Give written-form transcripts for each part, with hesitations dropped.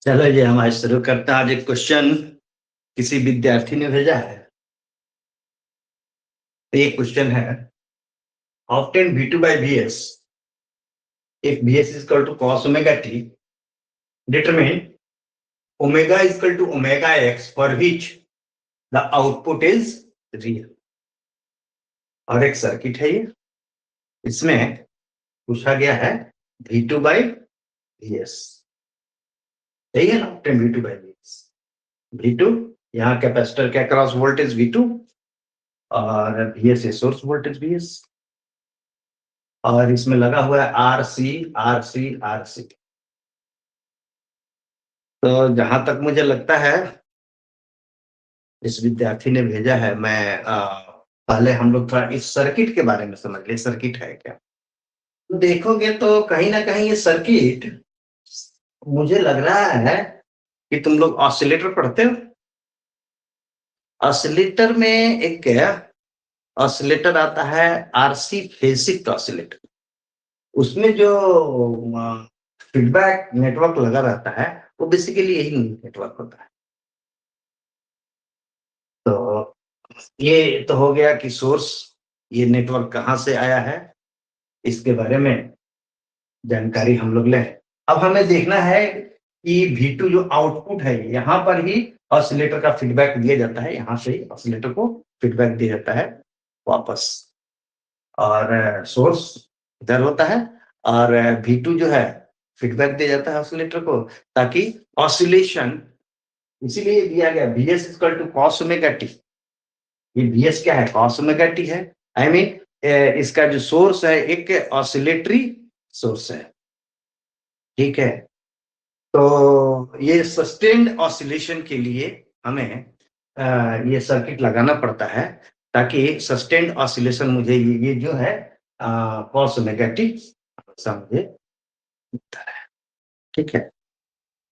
चलो जी, हम आज शुरू करते हैं। आज एक क्वेश्चन किसी विद्यार्थी ने भेजा है। ये क्वेश्चन है, obtain V2 by Vs if Vs is equal to cos omega t, determine omega is equal to omega x for which the output is real। और एक सर्किट है ये, इसमें पूछा गया है V2 by Vs। यही है ना, obtain V2 by Vs। V2 यहाँ कैपेसिटर के अक्रॉस वोल्टेज V2 और Vs सोर्स वोल्टेज Vs, और इसमें लगा हुआ है RC। तो जहां तक मुझे लगता है इस विद्यार्थी ने भेजा है, मैं पहले हम लोग थोड़ा इस सर्किट के बारे में समझ ले, सर्किट है क्या। तो देखोगे तो कहीं ना कहीं ये सर्किट, मुझे लग रहा है कि तुम लोग ऑसिलेटर पढ़ते हो। ऑसिलेटर में एक ऑसिलेटर आता है RC फेज शिफ्ट ऑसिलेटर। उसमें जो फीडबैक नेटवर्क लगा रहता है वो बेसिकली यही नेटवर्क होता है। तो ये तो हो गया कि सोर्स, ये नेटवर्क कहाँ से आया है इसके बारे में जानकारी हम लोग लें। अब हमें देखना है कि V2 जो आउटपुट है, यहाँ पर ही ऑसिलेटर का फीडबैक दिया जाता है, यहाँ से ही ऑसिलेटर को फीडबैक दिया जाता है वापस, और सोर्स इधर होता है, और V2 जो है फीडबैक दिया जाता है ऑसिलेटर को, ताकि ऑसिलेशन, इसीलिए दिया गया Vs equal to cos omega t. ये Vs क्या है, कॉस ओमेगा टी है। आई मीन इसका जो सोर्स है एक ऑसिलेटरी सोर्स है, ठीक है। तो ये सस्टेन्ड ऑसिलेशन के लिए हमें ये सर्किट लगाना पड़ता है, ताकि सस्टेन्ड ऑसिलेशन मुझे ये जो है कॉस ओमेगा टी मुझे मिलता है, ठीक है।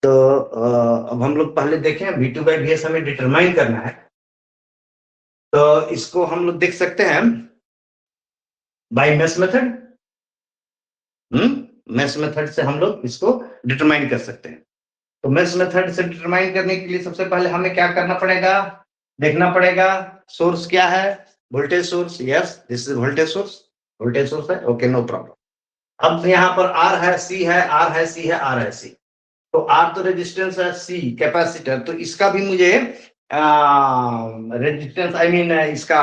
तो अब हम लोग पहले देखें V2 by Vs हमें डिटरमाइन करना है। तो इसको हम लोग देख सकते हैं by mesh method. Mesh method से हम लोग इसको डिटरमाइन कर सकते हैं। तो मेश मेथड से डिटरमाइन करने के लिए सबसे पहले हमें क्या करना पड़ेगा, देखना पड़ेगा सोर्स क्या है, voltage source. Yes, this is voltage source है, ओके, नो प्रॉब्लम। अब यहाँ पर R है, C है, R है, C है, R है, C। तो R तो रेजिस्टेंस है, C कैपेसिटर, तो इसका भी मुझे रेजिस्टेंस, आई मीन इसका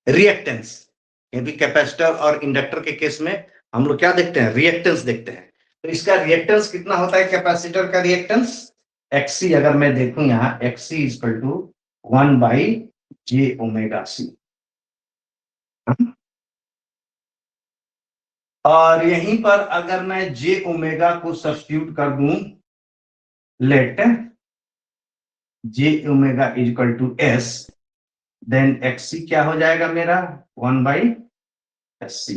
रिएक्टेंस, क्योंकि कैपेसिटर और इंडक्टर के केस में हम लोग क्या देखते हैं, रिएक्टेंस देखते हैं। तो इसका रिएक्टेंस कितना होता है, कैपेसिटर का रिएक्टेंस XC, अगर मैं देखूं यहाँ XC equal to 1/j omega C। और यहीं पर अगर मैं j ओमेगा को सब्स्टिट्यूट कर दूं, let j omega equal to S, then XC क्या हो जाएगा मेरा, 1/SC,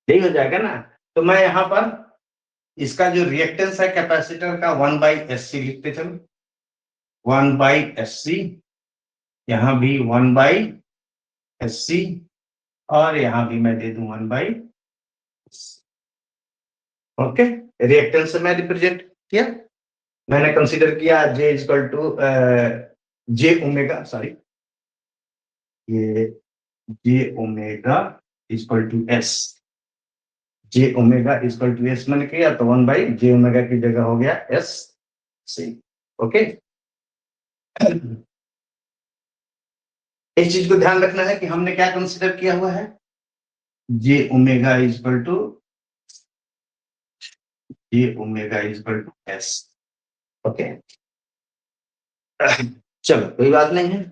यही हो जाएगा ना। तो मैं यहाँ पर इसका जो रिएक्टेंस है कैपेसिटर का 1/SC लिखते चलो, 1/SC, यहाँ भी 1/SC, और यहाँ भी मैं दे दूं 1/SC। ओके, रिएक्टेंस से मैं रिप्रेजेंट किया, मैंने कंसीडर किया J equal to J omega, sorry, ये J omega equal to S, J omega equal to S मैंने किया, तो 1/J ओमेगा की जगह हो गया SC। ओके, इस चीज को ध्यान रखना है कि हमने क्या कंसीडर किया हुआ है, J omega equal to S। Okay, चलो कोई बात नहीं है।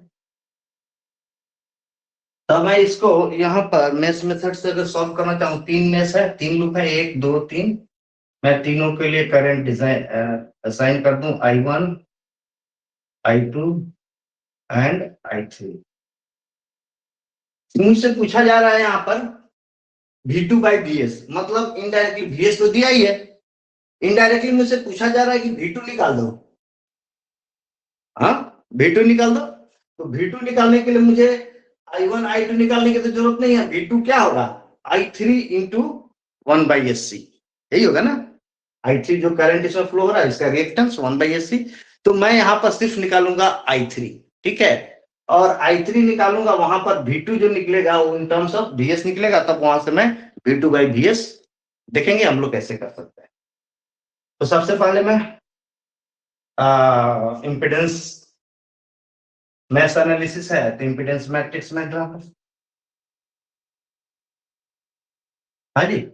तो मैं इसको यहाँ पर मेश मेथड से अगर सॉल्व करना चाहूँ, 3 मेश है, 3 लूप है, 1 2 3, मैं तीनों के लिए करंट डिजाइन असाइन कर दूं, I1 I2 एंड I3। मुझसे पूछा जा रहा है यहाँ पर V2 by Vs, मतलब इनडायरेक्टली Vs तो दिया ही है, इनडायरेक्टली मुझसे पूछा जा रहा है कि V2 निकाल दो। हाँ, V2 निकाल दो। तो V2 निकालने के लिए मुझे I1 I2 निकालने की तो जरूरत नहीं है, V2 क्या होगा, I3 इंटू 1/SC, यही होगा ना। I3 जो करंट इसमें फ्लो हो रहा है, इसका रिएक्टेंस 1/SC। तो मैं यहाँ पर सिर्फ निकालूंगा I3, ठीक है। और I3 निकालूंगा, वहां पर V2 जो निकलेगा वो इन टर्म्स ऑफ VS निकलेगा, तब वहां से मैं V2/VS देखेंगे हम लोग कैसे कर सकते हैं। तो सबसे पहले मैं इम्पिडेंस मैश एनालिसिस है, तो इम्पिडेंस मैट्रिक्स में ड्रा कर। हाँ जी,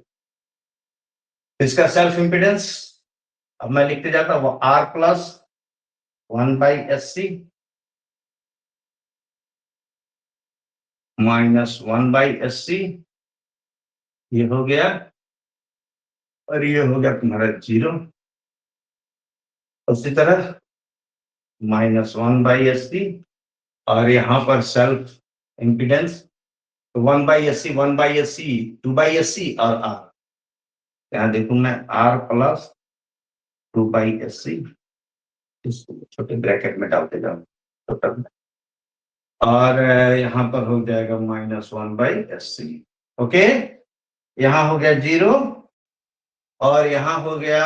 इसका सेल्फ इम्पिडेंस अब मैं लिखते जाता हूँ, R+1/SC -1/SC, ये हो गया, और ये हो गया तुम्हारा 0। उसी तरह -1/SC, और यहाँ पर self impedance 1/SC 1/SC 2/SC और R। यहाँ देखूं मैं R+2/SC, इसको छोटे ब्रैकेट में डालते जाऊं टोटल में, और यहाँ पर हो जाएगा -1/SC। ओके, यहाँ हो गया 0, और यहाँ हो गया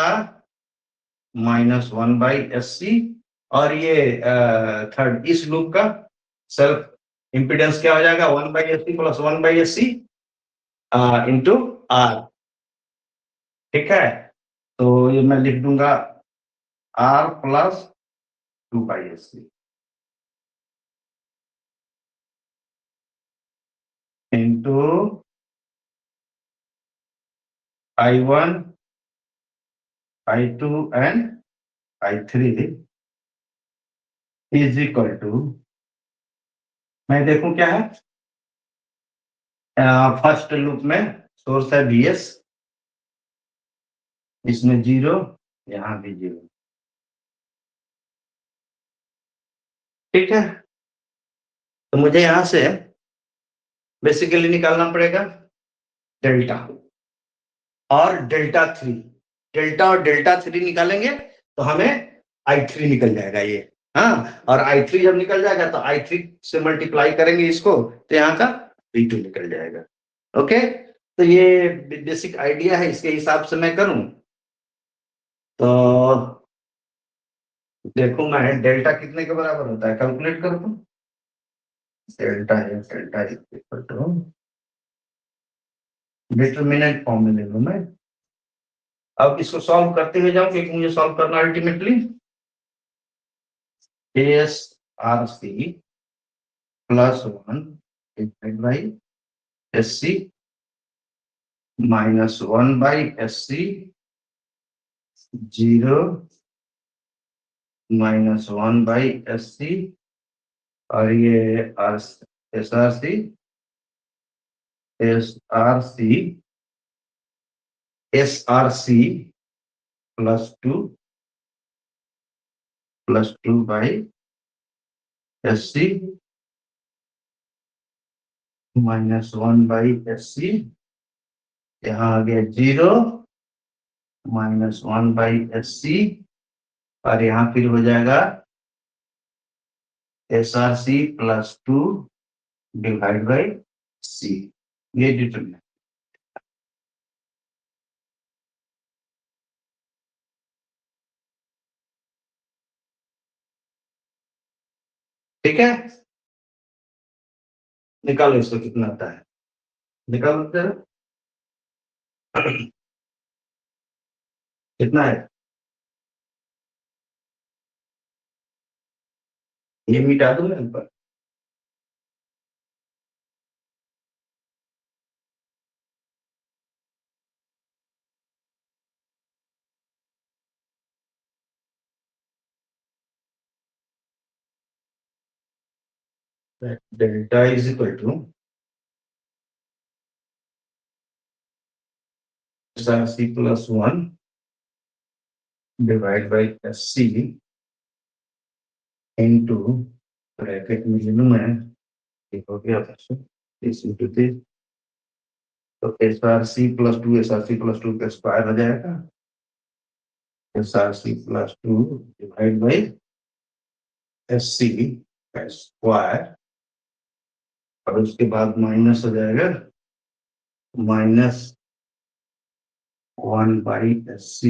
-1/SC, और ये थर्ड इस लूप का सेल्फ इम्पिडेंस क्या हो जाएगा, 1/SC + 1/SC इंटू R, ठीक है। तो ये मैं लिख दूंगा R+2/SC into I1, I2 and I3 is equal to, मैं देखूं क्या है, फर्स्ट लूप में सोर्स है VS, इसमें 0, यहाँ भी 0, ठीक है। तो मुझे यहां से बेसिकली निकालना पड़ेगा डेल्टा और डेल्टा 3। डेल्टा और डेल्टा 3 निकालेंगे तो हमें I3 निकल जाएगा ये। हाँ, और I3 जब निकल जाएगा तो I3 से मल्टीप्लाई करेंगे इसको, तो यहाँ का V2 निकल जाएगा। ओके, तो ये बेसिक आइडिया है, इसके हिसाब से मैं करूं तो देखो, मैं डेल्टा कितने के बराबर होता है कैलकुलेट कर दूं। डेल्टा है, delta equal to determinant form में ले लूं मैं। अब इसको सॉल्व करते हुए जाऊं, क्योंकि मुझे सॉल्व करना ultimately ASRC +1 divide by SC -1/SC 0 -1/SC, और ये SRC +2/SC -1/SC, यहाँ आ गया 0 -1/SC, और यहाँ फिर हो जाएगा SRC +2 डिवाइड बाई C, ये डिटरमिनेंट। ठीक है, निकालो इसको कितना आता है, निकालो जरा। कितना है, ये मिटा दो मैं ऊपर। Delta is equal to SRC +1 divide by SC into bracket में ले लूं मैं, ठीक हो गया, इस इंटू दिस, तो SRC+2 का स्क्वायर हो जाएगा, SRC+2 डिवाइड बाई SC का स्क्वायर, और उसके बाद माइनस हो जाएगा -1/SC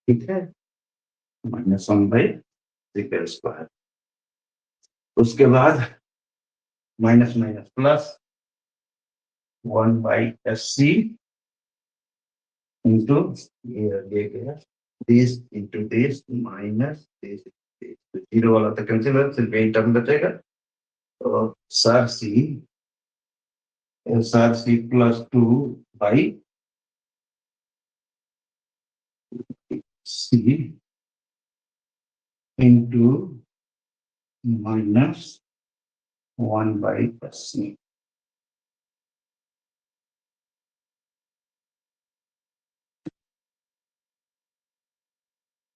ठीक है, -1/sec²। उसके बाद minus minus plus 1/sc into ये गया this into this minus this, तो जीरो वाला तो कैंसिल है, सिर्फ एक टर्म बचेगा। तो SRC +2/c इंटू -1/sc।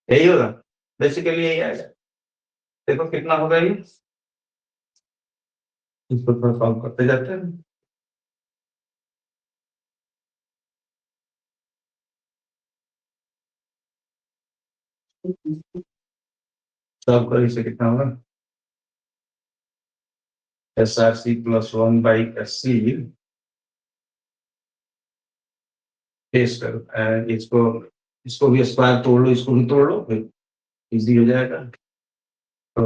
यही होगा, बेसिकली यही आएगा। देखो कितना होगा ये, इसको थोड़ा सॉल्व करते जाते हैं। सॉल्व करो, इसे कितना होगा, SRC +1/sc टेस्ट करो। इसको इसको भी स्क्वायर तोड़ लो, इसको भी तोड़ लो, फिर इजी हो जाएगा। तो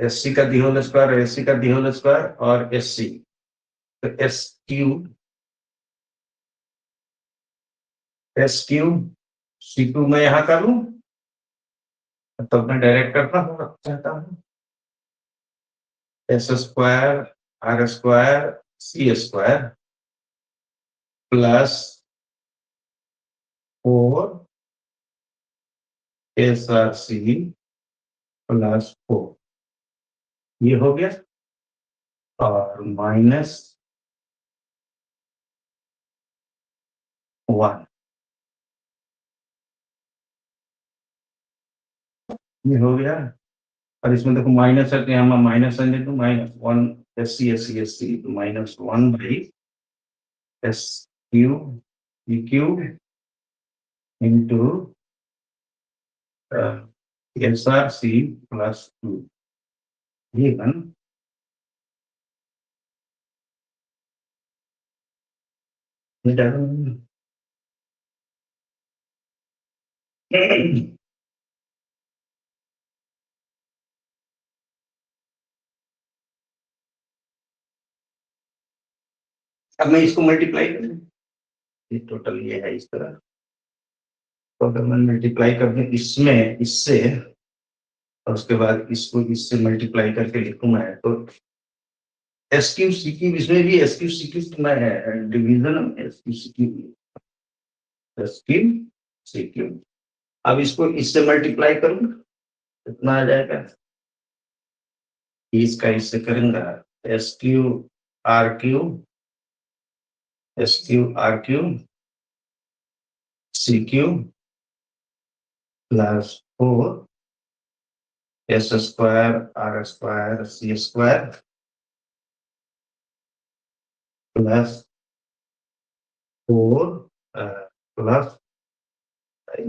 SC का दी होल स्क्वायर, SC का दी होल स्क्वायर और SC, तो S क्यूब C2 मैं यहाँ कर लूँ, तो मैं डायरेक्ट करता हूँ, चाहता हूँ S²R²C² +4 SRC +4, ये हो गया। और -1, ये हो गया। और इसमें देखो माइनस है, तो यहाँ मैं माइनस साइन दे दूँ, -1 SC तो -1/S³ इंटू SRC +2, ये बन अब मैं इसको मल्टीप्लाई करूँ, ये टोटल ये है इस तरह। तो अगर मैं मल्टीप्लाई कर दूं इसमें इससे, और उसके बाद इसको इससे मल्टीप्लाई करके लिखूं मैं, तो SQ/CQ, इसमें भी SQ/CQ कितना है, डिवीजन में SQ/CQ। अब इसको इससे मल्टीप्लाई करूं, कितना आ जाएगा, इसका इससे करेंगे, SQ/RQ +4 S²R²C² +4 प्लस,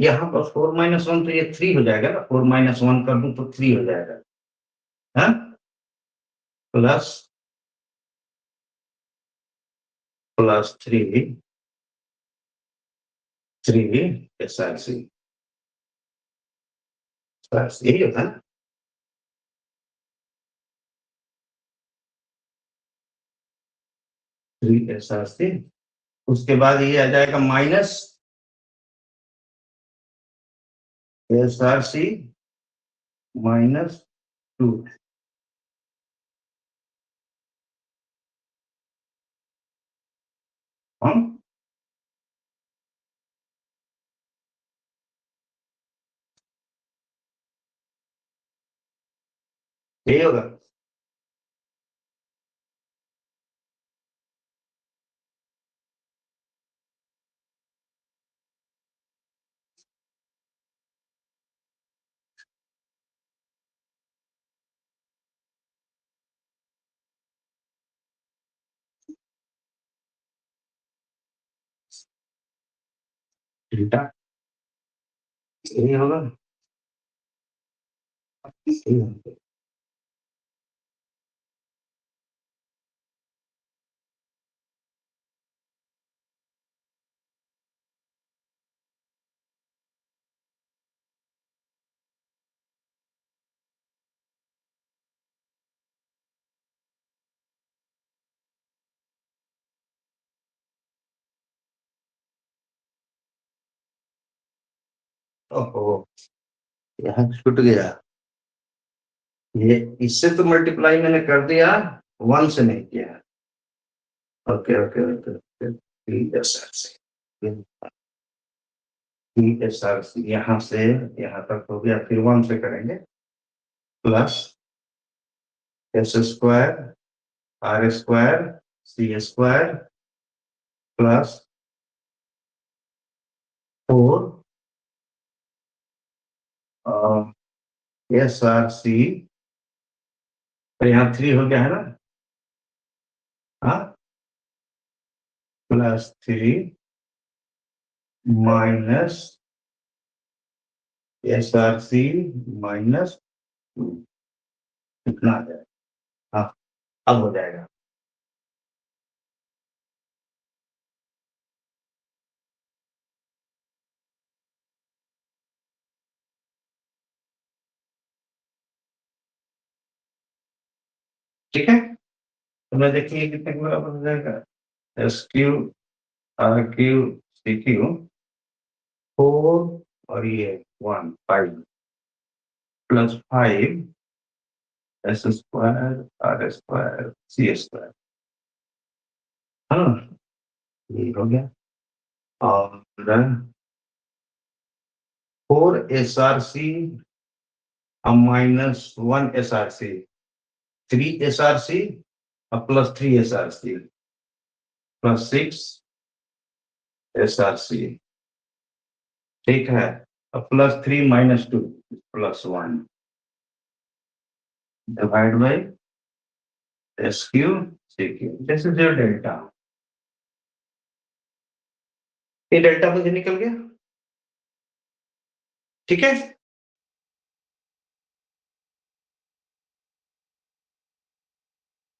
यहाँ पर 4 - 1 तो ये 3 हो जाएगा ना, 4 - 1 कर दूं तो 3 हो जाएगा, है +3 SRC, बस यही होता है। 3 SRC, उसके बाद ये आ जाएगा -SRC -2, हम यही होगा। थीटा यही होगा, यही होगा। ओहो, यहाँ छूट गया। ये इससे तो मल्टीप्लाई मैंने कर दिया, 1 से नहीं किया। ओके ओके ओके ओके, ठीक है सर। ठीक है सर, यहाँ से यहाँ तक हो गया, फिर 1 से करेंगे। Plus S square R square C square plus 4 S R C, और यहाँ 3 हो गया है ना, हाँ, +3 माइनस एस आर सी -2, कितना आ जाएगा? हाँ, अब हो जाएगा। ठीक है, तो मैं देखिए कितने के बराबर हो जाएगा। S Q R Q C cube 4 और ये 1 5 +5 S square R square C square, हाँ, ये हो गया। और 4 SRC -1 SRC, 3 SRC और +3 SRC +6 SRC, ठीक है। अब +3 -2 +1 divide by SQ CQ, this is your delta. ये डेल्टा मुझे निकल गया, ठीक है।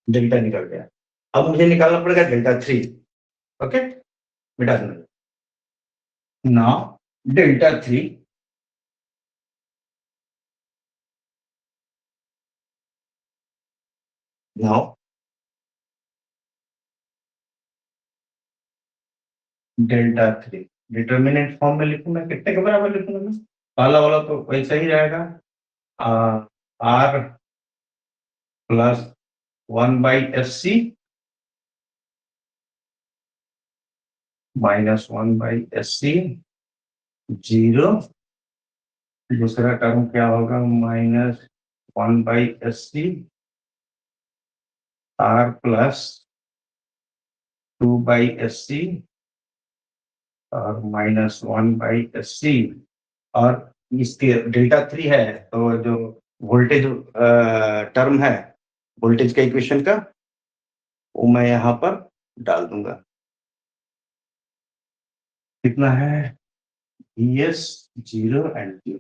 डेल्टा निकल गया। अब मुझे निकालना पड़ेगा डेल्टा 3। ओके, मिटा दूंगा। Now delta 3, now delta 3 determinant form में लिखूंगा, कितने के बराबर लिखूंगा मैं? पहला वाला तो वैसा ही रहेगा, आर +1/SC -1/SC 0। दूसरा टर्म क्या होगा? -1/SC आर +2/SC और -1/SC। और इसके डेल्टा 3 है, तो जो वोल्टेज टर्म है, वोल्टेज का इक्वेशन का, वो मैं यहाँ पर डाल दूंगा। कितना है? ES 0 and 0।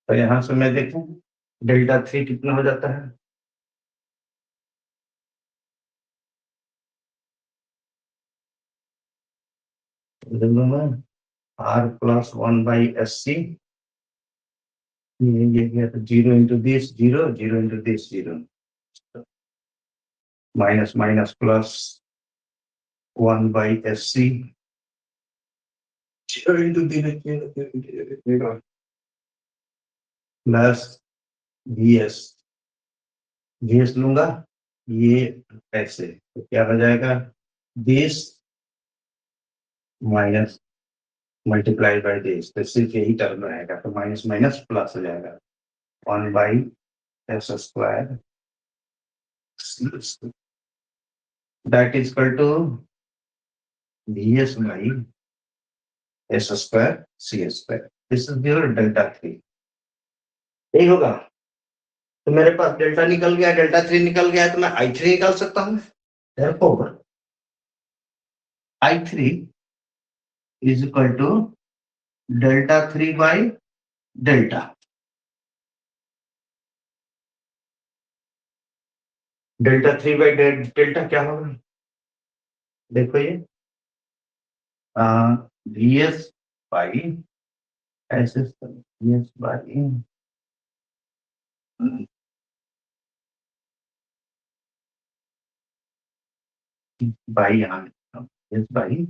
तो यहाँ से मैं देखूं डेल्टा 3 कितना हो जाता है। आर +1/SC, ये गया तो 0 into this 0, 0 into this 0, minus minus +1/SC, 0 into plus VS, VS लूंगा ये ऐसे, तो क्या हो जाएगा? This minus multiply by this, तो सिर्फ यही टर्म रहेगा, तो माइनस माइनस प्लस हो जाएगा। 1/S² that is equal to VS/S² this is your delta 3। यही होगा। तो मेरे पास डेल्टा निकल गया, डेल्टा 3 निकल गया, तो मैं I3 निकाल सकता हूँ। Therefore, I3 is equal to delta 3 by delta. डेल्टा 3 बाई डेल्टा क्या होगा? देखो ये VS बाई ऐसे VS बाई बाई यहाँ VS by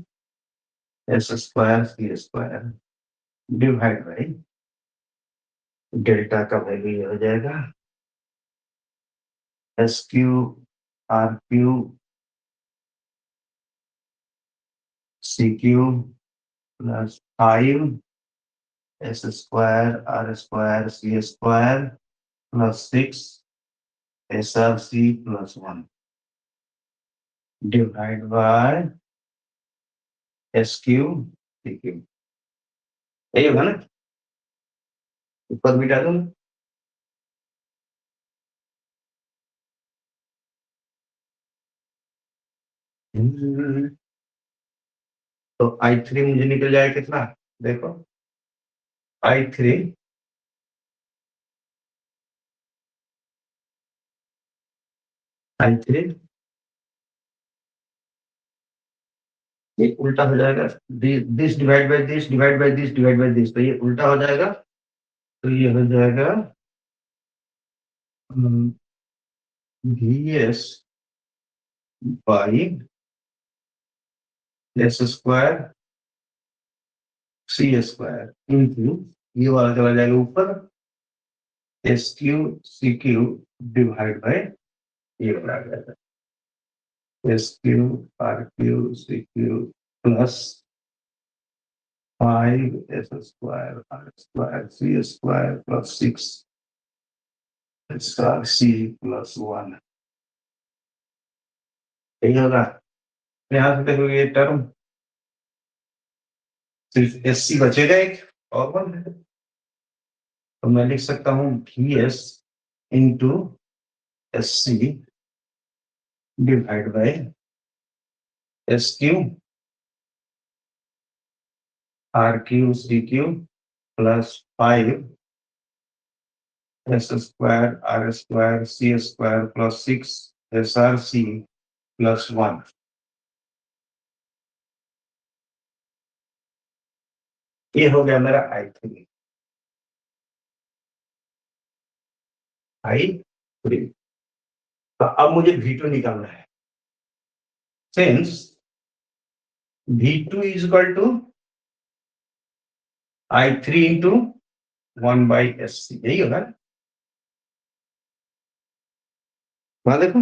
S² C² divide by delta का वैल्यू ये हो जाएगा S Q R Q C Q plus 5 S square R square C square plus 6 S R C plus 1 divide by S cube C cube. यही होगा ना, ऊपर भी डालूं। तो I3 मुझे निकल जाएगा कितना, देखो I3 ये उल्टा हो जाएगा, this divide by this divide by this divide by this, तो ये उल्टा हो जाएगा, तो ये हो जाएगा VS by S square C square into ये वाला चला जाएगा ऊपर S cube C cube divide by ये वाला आ जाएगा S Q R Q C Q plus 5 S square R square C square plus 6 S R C plus 1। यही होगा, यहाँ से देखो ये टर्म सिर्फ एस सी बचेगा एक और वन है, तो मैं लिख सकता हूँ V S into S C divide by S Q R Q C Q plus 5 S square R square C square plus 6 S R C plus 1। ये हो गया मेरा I3। तो अब मुझे V2 निकालना है, since V2 is equal to I3 into 1 by S C, यही होगा। वहां देखो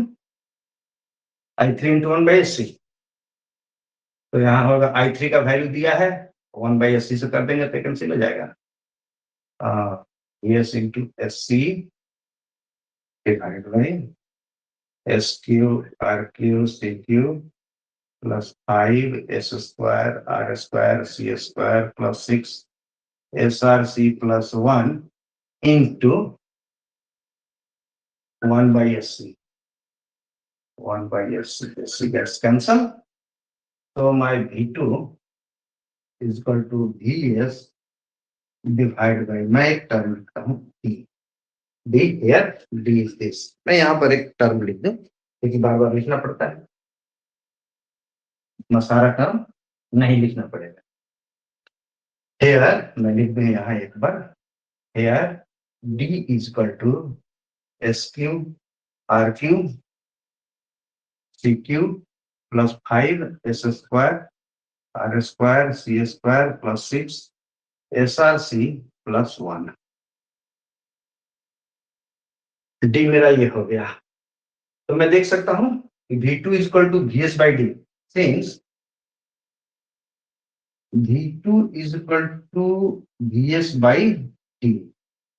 I3 इंटू 1 बाई एस सी, तो यहाँ होगा I3 का वैल्यू दिया है 1 बाई एस सी से कर देंगे तो कैंसिल हो जाएगा, S into S C divide by S Q R Q C Q plus 5 S square R square C square plus 6 S R C plus 1 into 1 by S C, 1 by S C gets cancel, तो my V2 is equal to VS divide by, मैं एक term लिखता हूँ D, D here, D is this, मैं यहाँ पर एक term लिख दूं क्योंकि बार बार लिखना पड़ता है, इतना सारा टर्म नहीं लिखना पड़ेगा। हेयर मैं लिख दूं यहाँ एक बार, here D is equal to S Q R Q C Q plus 5 S square R square C square plus 6 S R C plus 1। D मेरा ये हो गया, तो मैं देख सकता हूं V2 is equal to VS by D, since V2 is equal to VS by D,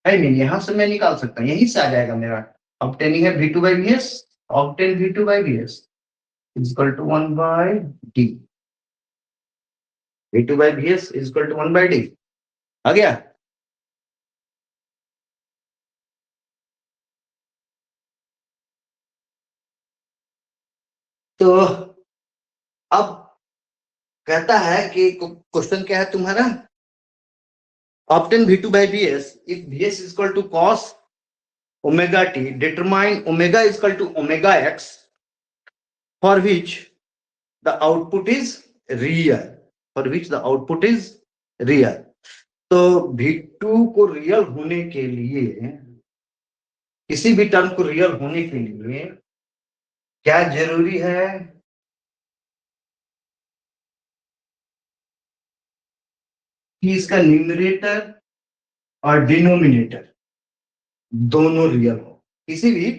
I mean यहां से मैं निकाल सकता हूं, यहीं से आ जाएगा मेरा, ऑब्टेनिंग है V2 by VS, obtain V2 by VS is equal to 1 by D, V2 by VS is equal to 1 by D, आ गया। तो अब कहता है कि क्वेश्चन क्या है तुम्हारा, obtain V2 by VS if VS is equal to cos omega t, determine omega is equal to omega x for which the output is real, for which the output is real। तो V2 को real होने के लिए, किसी भी term को real होने के लिए क्या जरूरी है, कि इसका न्यूमरेटर और डिनोमिनेटर दोनों रियल हो। किसी भी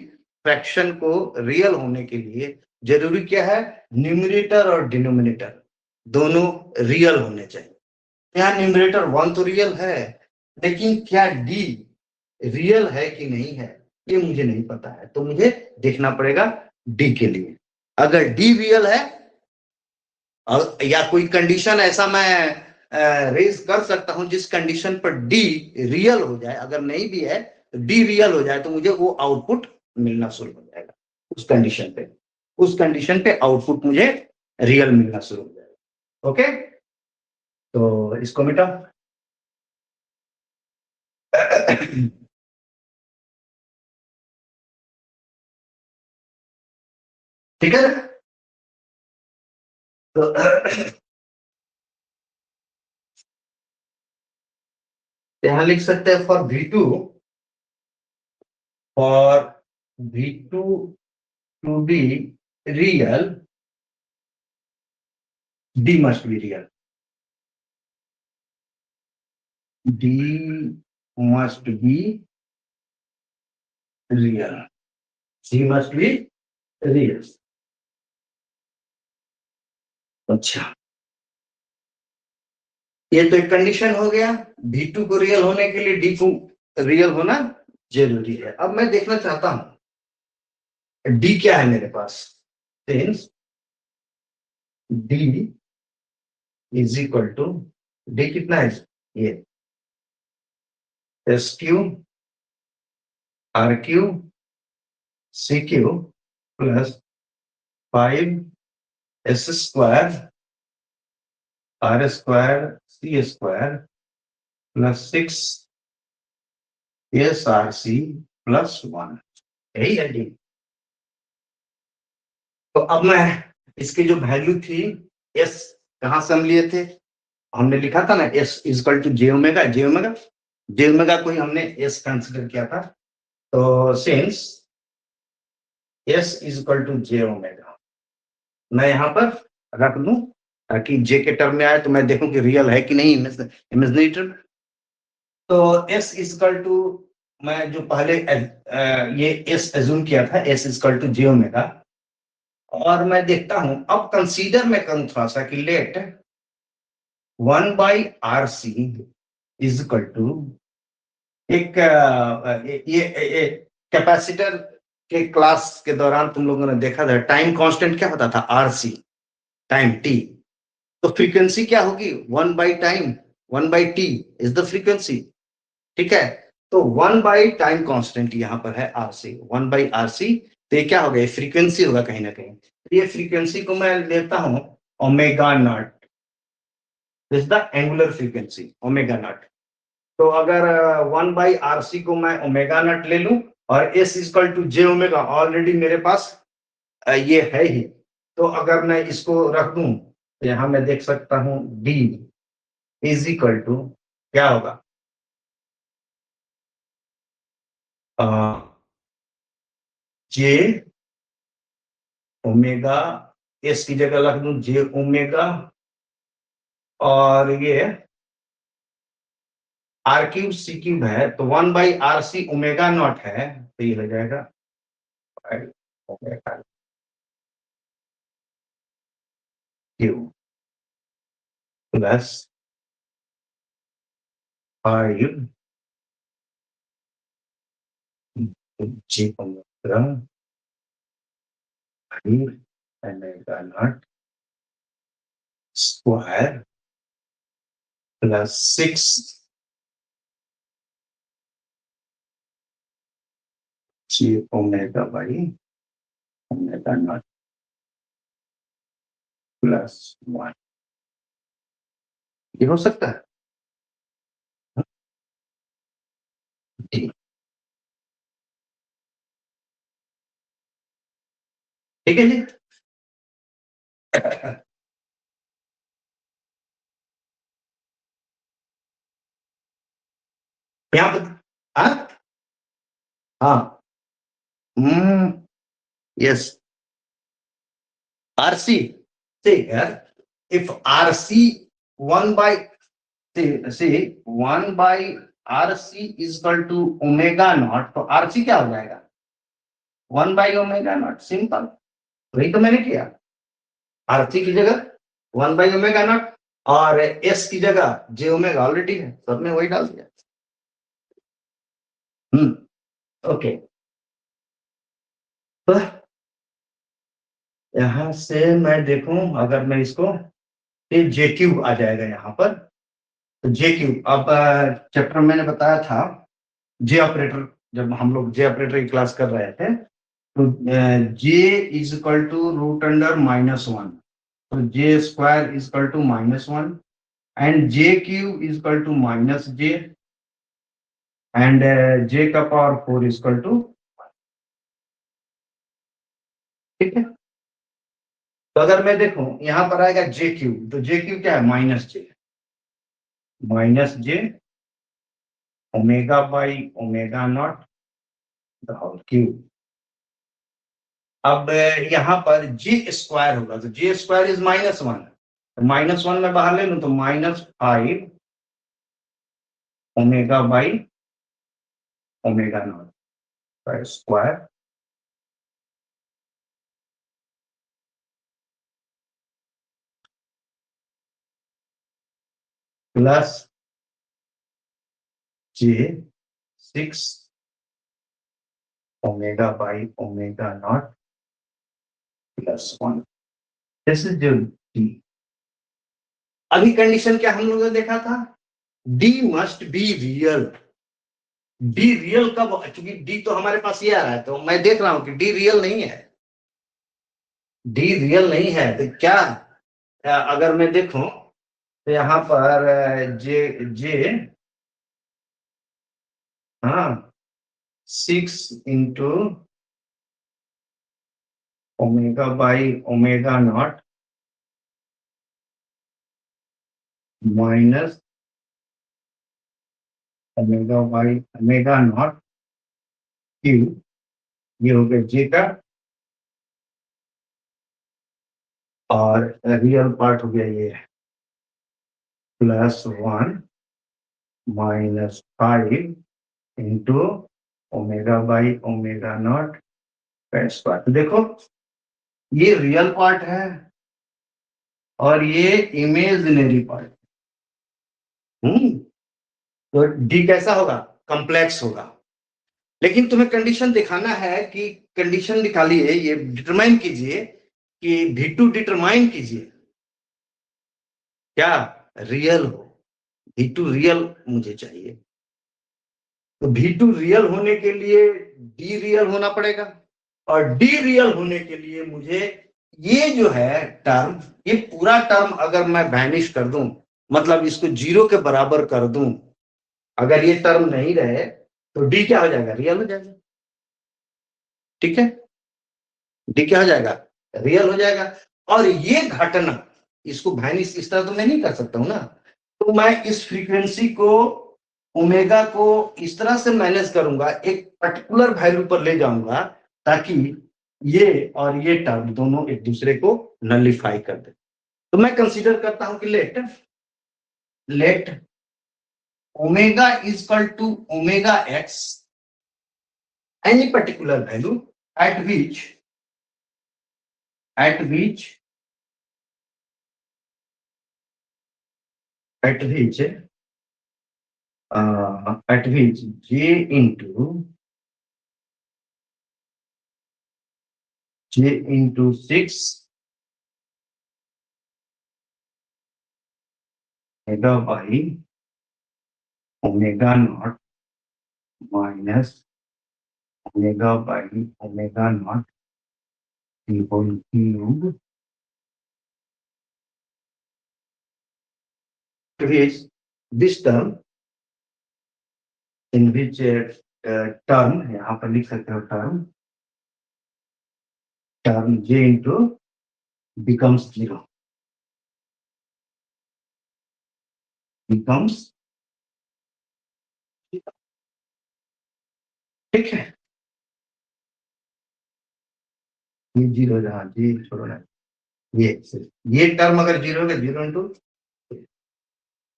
फ्रैक्शन को रियल होने के लिए जरूरी क्या है, न्यूमरेटर और डिनोमिनेटर दोनों रियल होने चाहिए। यहाँ न्यूमरेटर 1 तो रियल है, लेकिन क्या डी रियल है कि नहीं है ये मुझे नहीं पता है, तो मुझे देखना पड़ेगा डी के लिए। अगर डी रियल है और या कोई कंडीशन ऐसा मैं रेज कर सकता हूं जिस कंडीशन पर डी रियल हो जाए, अगर नहीं भी है डी रियल हो जाए तो मुझे वो आउटपुट मिलना शुरू हो जाएगा। उस कंडीशन पे आउटपुट मुझे रियल मिलना शुरू हो जाएगा। ओके, तो इसको मिटा ठीक है। तो यहां लिख सकते हैं for V2 to be real, D must be real. D must be real. D must be real. अच्छा, ये तो एक कंडीशन हो गया। V2 को रियल होने के लिए D को रियल होना जरूरी है। अब मैं देखना चाहता हूं D क्या है मेरे पास। Since D is equal to, D कितना है, ये S Q R Q C Q plus 5 S square R square C square plus 6 S R C plus 1, यही है डी। तो अब मैं इसकी जो वैल्यू थी एस कहां से हम लिए थे, हमने लिखा था ना S is equal to J omega, J omega को ही हमने एस कंसिडर किया था। तो since S is equal to J omega मैं यहां पर रख दूं ताकि जे के टर्म में आए तो मैं देखूं कि रियल है कि नहीं इमेजिनरी टर्म। तो एस इजकल टू, मैं जो पहले ये एस एज्यूम किया था S is equal to J omega, और मैं देखता हूं अब कंसीडर मैं करूं थोड़ा सा कि late 1/RC is equal to एक ये कैपेसिटर के क्लास के दौरान तुम लोगों ने देखा था टाइम कांस्टेंट क्या होता था, आरसी टाइम टी। तो फ्रीक्वेंसी क्या होगी 1/टाइम 1/टी इज द फ्रीक्वेंसी। ठीक है, तो 1/टाइम कांस्टेंट यहां पर है आरसी, 1/RC। तो ये क्या होगा, फ्रीक्वेंसी होगा कहीं ना कहीं। तो ये फ्रीक्वेंसी को मैं लेता हूं omega naught, this the angular frequency omega naught. तो अगर 1/RC को मैं ओमेगा नॉट ले लूं और S is equal to J omega already मेरे पास ये है ही, तो अगर मैं इसको रख दूं तो यहां मैं देख सकता हूं डी इज इक्वल टू क्या होगा, जे ओमेगा, एस की जगह रख दूं जे ओमेगा, और ये आर क्यूब सी क्यूब है तो 1/RC ओमेगा नॉट है, तो ये हो जाएगा omega cube plus 5 G omega 5 omega naught square plus 6 G omega by omega naught plus 1, ये हो सकता है जी। ठीक है जी। यहाँ पर हाँ हाँ यस आरसी, ठीक है। If RC 1 C 1/RC is equal to omega naught, तो आरसी क्या हो जाएगा 1/ओमेगा नॉट, सिंपल। वही तो मैंने किया, आरसी की जगह 1/ओमेगा नॉट और एस की जगह जे ओमेगा ऑलरेडी है, सब में वही डाल दिया। ओके, तो यहां से मैं देखूं, अगर मैं इसको, ये जे क्यूब आ जाएगा यहाँ पर, तो जे क्यूब। अब चैप्टर मैंने बताया था जे ऑपरेटर, जब हम लोग जे ऑपरेटर की क्लास कर रहे थे, तो J is equal to root under -1, तो J square is equal to -1 and J cube is equal to -j and j का पावर 4 इज इक्वल टू, ठीक है। तो अगर मैं देखूं यहां पर आएगा जे क्यूब, तो जे क्यूब क्या है -j omega by omega naught the whole cube. अब यहाँ पर जे स्क्वायर होगा, तो जे स्क्वायर इज -1, तो -1 में बाहर ले लूं तो -5 ओमेगा बाई ओमेगा नॉट का square plus J 6 omega by omega naught plus 1। This is जो डी। अभी कंडीशन क्या हम लोगों ने देखा था, D must be real. D real कब, क्योंकि डी तो हमारे पास ये आ रहा है, तो मैं देख रहा हूं कि डी रियल नहीं है, डी रियल नहीं है, तो क्या अगर मैं देखूं तो यहाँ पर जे जे हाँ 6 omega by omega naught minus omega by omega not Q, ये हो गया जे का, और रियल पार्ट हो गया ये +1 -5 into omega by omega not का स्क्वायर। तो देखो ये रियल पार्ट है और ये इमेजिनरी पार्ट। तो डी कैसा होगा, कॉम्प्लेक्स होगा। लेकिन तुम्हें कंडीशन दिखाना है कि कंडीशन निकालिए, ये डिटरमाइन कीजिए कि V2 डिटरमाइन कीजिए क्या रियल हो, V2 रियल मुझे चाहिए। तो V2 रियल होने के लिए डी रियल होना पड़ेगा, और डी रियल होने के लिए मुझे ये जो है टर्म, ये पूरा टर्म अगर मैं वैनिश कर दूं, मतलब इसको 0 के बराबर कर दूं, अगर ये टर्म नहीं रहे तो डी क्या हो जाएगा, रियल हो जाएगा, ठीक है। डी क्या हो जाएगा, रियल हो जाएगा। और ये घटना, इसको वैनिश इस तरह तो मैं नहीं कर सकता हूं ना, तो मैं इस फ्रीक्वेंसी को, ओमेगा को इस तरह से मैनेज करूंगा, एक पर्टिकुलर वैल्यू पर ले जाऊंगा, ताकि ये और ये टर्म दोनों एक दूसरे को नलिफाई कर दे। तो मैं कंसीडर करता हूं कि let omega is equal to omega X, any particular value at which at which at which at which j into 6 omega by omega naught minus omega by omega naught the whole cube, to which this term, in which term यहाँ पर लिख सकते हो term j into becomes 0, becomes, ठीक है। ये 0 जहाँ जी छोड़ना, ये टर्म अगर 0 है, 0 into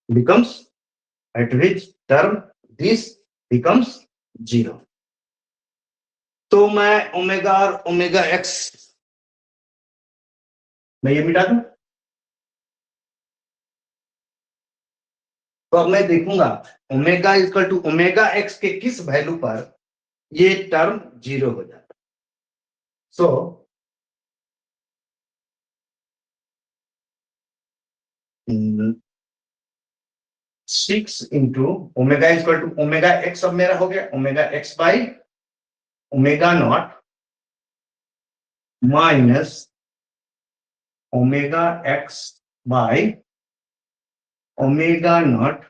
becomes at which term this becomes 0. तो मैं ओमेगा और ओमेगा एक्स मैं ये मिटा दूं, तो अब मैं देखूंगा omega equal to omega X के किस वैल्यू पर ये टर्म 0 हो जाता है. So six into omega equal to omega X अब मेरा हो गया omega X by omega naught minus omega X by omega naught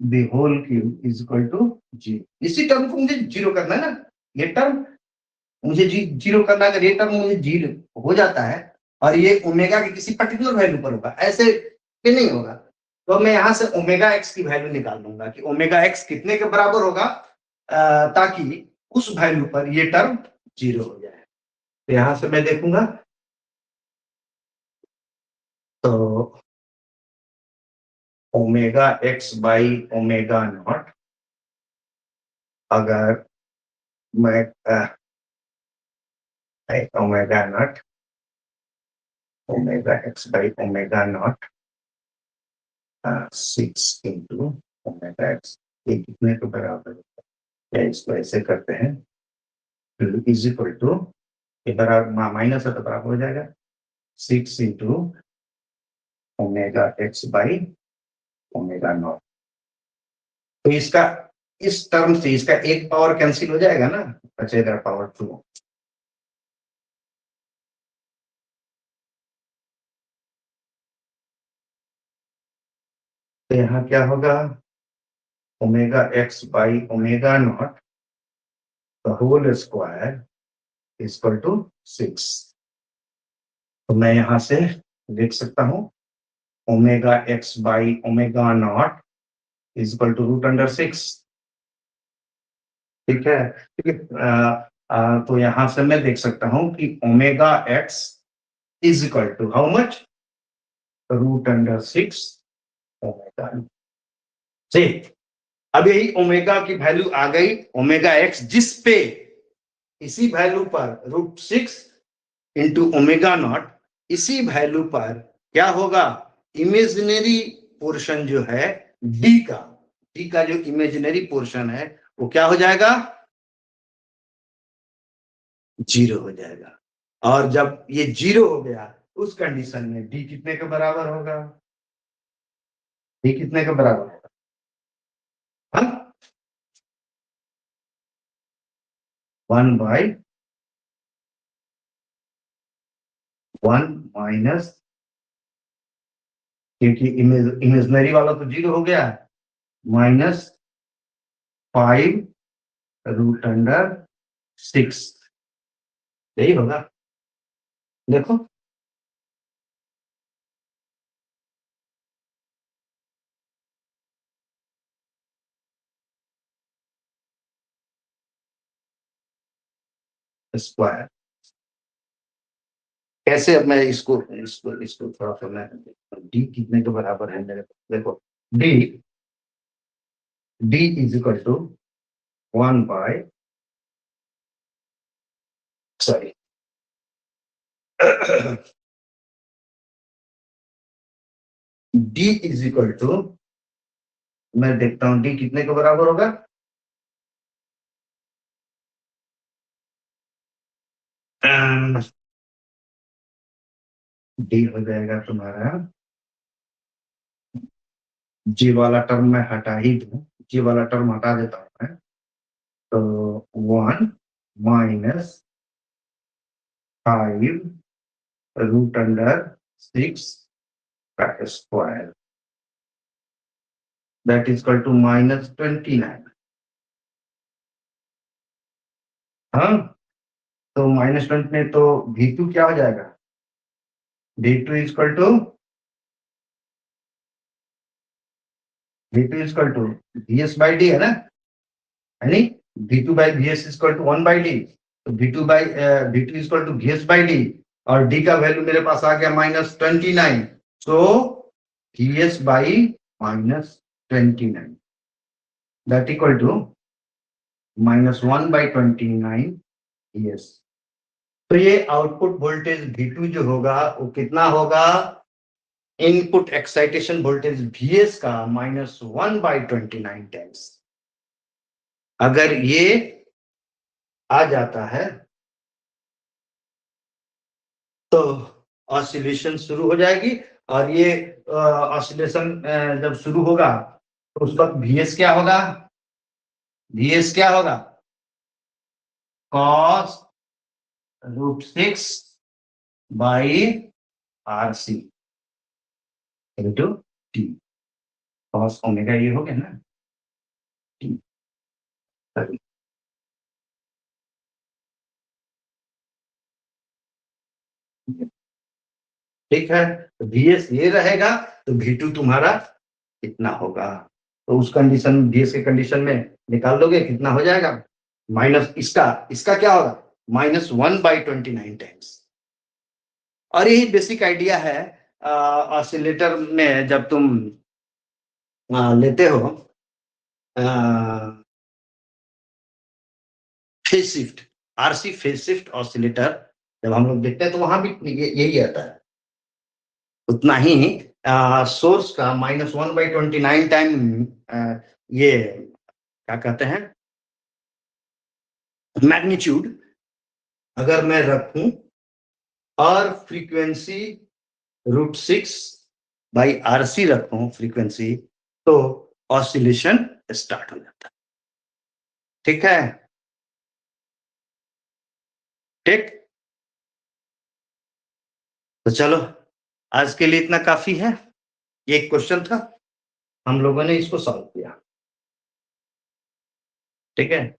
the whole cube is equal to 0. इसी टर्म को मुझे 0 करना है ना, ये टर्म मुझे 0 करना, अगर ये टर्म मुझे 0 हो जाता है और ये ओमेगा के किसी पर्टिकुलर वैल्यू पर होगा, ऐसे भी नहीं होगा, तो मैं यहां से ओमेगा एक्स की वैल्यू निकाल लूंगा कि ओमेगा एक्स कितने के बराबर होगा ताकि उस वैल्यू पर ये टर्म 0 हो जाए. तो यहां से मैं देखूंगा तो omega X by omega not, अगर मैं omega naught omega X by omega not 6 into omega x, ये कितने के बराबर होता है, या इसको ऐसे करते हैं इज इक्वल टू, ये बराबर माइनस है तो बराबर हो जाएगा 6 into omega X by omega naught. तो इसका इस टर्म से इसका एक पावर कैंसिल हो जाएगा ना, बचेगा पावर 2. तो यहाँ क्या होगा omega X by omega naught the whole square equal to 6. तो मैं यहां से लिख सकता हूं omega X by omega naught is equal to root under 6. ठीक है, ठीक है. तो यहां से मैं देख सकता हूं कि omega X is equal to how much, root under 6 omega. ठीक, अब यही ओमेगा की वैल्यू आ गई, ओमेगा एक्स जिस पे इसी वैल्यू पर रूट 6 इंटू ओमेगा नॉट, इसी वैल्यू पर क्या होगा, इमेजिनरी पोर्शन जो है डी का जो इमेजिनरी पोर्शन है वो क्या हो जाएगा, 0 हो जाएगा. और जब ये 0 हो गया उस कंडीशन में डी कितने के बराबर होगा, डी कितने के बराबर होगा, हाँ 1 बाई 1 माइनस, क्योंकि इमेजनरी वाला तो 0 हो गया, माइनस 5 रूट अंडर 6. यही होगा, देखो स्क्वायर कैसे. अब मैं इसको इसको इसको थोड़ा सा मैं डी कितने के बराबर है मेरे पास, देखो D D is equal to 1 by sorry D is equal to, मैं देखता हूं डी कितने के बराबर होगा, डी हो जाएगा तुम्हारा, जी वाला टर्म मैं हटा ही दूं, जी वाला टर्म हटा देता हूं मैं, तो 1 माइनस 5 रूट अंडर 6 का square that is equal to minus 29. हाँ, तो माइनस 20 में तो V2 क्या हो जाएगा, V2 is equal to VS by D है ना, यानी V2 by VS is equal to 1 by D. तो V2 is equal to VS by D और डी का वैल्यू मेरे पास आ गया minus 29. So VS by minus 29 that equal to -1/29 yes. तो ये आउटपुट वोल्टेज V2 जो होगा वो कितना होगा, इनपुट एक्साइटेशन वोल्टेज Vs का -1/29 टाइम्स। अगर ये आ जाता है तो ऑसिलेशन शुरू हो जाएगी, और ये ऑसिलेशन जब शुरू होगा तो उस वक्त Vs क्या होगा, Vs क्या होगा, cos √6 by RC into T। cos omega ये हो गया ना T। ठीक है, तो Vs ये रहेगा तो V2 तुम्हारा कितना होगा, तो उस कंडीशन Vs के कंडीशन में निकाल लोगे कितना हो जाएगा, माइनस इसका इसका क्या होगा -1/29 टाइम्स। और यही बेसिक आइडिया है ऑसिलेटर में जब तुम लेते हो phase shift, RC phase shift oscillator जब हम लोग देखते हैं तो वहां भी यही आता है, उतना ही सोर्स का -1/29 टाइम ये क्या कहते हैं मैग्नीट्यूड अगर मैं रखूं और फ्रीक्वेंसी √6/RC रखूं फ्रीक्वेंसी, तो ऑसिलेशन स्टार्ट हो जाता है। ठीक है, ठीक, तो चलो आज के लिए इतना काफी है। ये एक क्वेश्चन था, हम लोगों ने इसको सॉल्व किया। ठीक है।